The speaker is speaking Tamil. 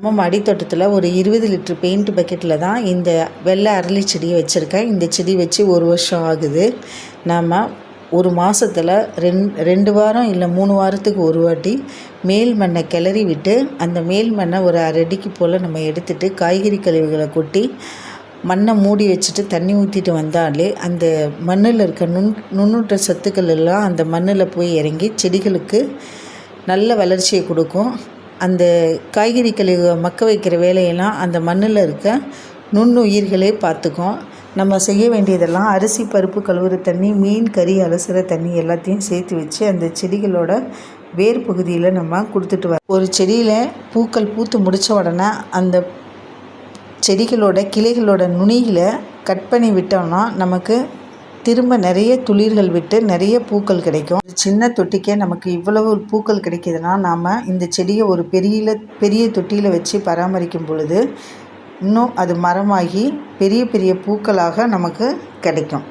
நம்ம அடித்தோட்டத்தில் ஒரு 20 லிட்டர் பெயிண்ட் பக்கெட்டில் தான் இந்த வெள்ளை அரளி செடியை வச்சுருக்கேன். இந்த செடி வச்சு 1 வருஷம் ஆகுது. நாம் ஒரு மாதத்தில் 2 வாரம் இல்லை 3 வாரத்துக்கு ஒரு வாட்டி மேல் மண்ணை கிளறி விட்டு அந்த மேல் மண்ணை ஒரு அரை அடிக்கு போல் நம்ம எடுத்துகிட்டு காய்கறி கழிவுகளை கொட்டி மண்ணை மூடி வச்சுட்டு தண்ணி ஊற்றிட்டு வந்தாலே அந்த மண்ணில் இருக்க நுண்ணூட்ட சத்துக்கள் எல்லாம் அந்த மண்ணில் போய் இறங்கி செடிகளுக்கு நல்ல வளர்ச்சியை கொடுக்கும். அந்த காய்கறி கழிவு மக்க வைக்கிற வேலையெல்லாம் அந்த மண்ணில் இருக்க நுண்ணுயிர்களே பார்த்துக்கும். நம்ம செய்ய வேண்டியதெல்லாம் அரிசி பருப்பு கழுவுற தண்ணி, மீன் கறி அலசுகிற தண்ணி எல்லாத்தையும் சேர்த்து வச்சு அந்த செடிகளோட வேர் பகுதியில் நம்ம கொடுத்துட்டு வரோம். ஒரு செடியில் பூக்கள் பூத்து முடித்த உடனே அந்த செடிகளோட கிளைகளோட நுனியில் கட் பண்ணி விட்டோம்னா நமக்கு திரும்ப நிறைய துளிர்கள் விட்டு நிறைய பூக்கள் கிடைக்கும். ஒரு சின்ன தொட்டிக்கே நமக்கு இவ்வளவு பூக்கள் கிடைக்கிதுன்னா நாம் இந்த செடியை ஒரு பெரிய தொட்டியில் வச்சு பராமரிக்கும் பொழுது இன்னும் அது மரமாகி பெரிய பெரிய பூக்களாக நமக்கு கிடைக்கும்.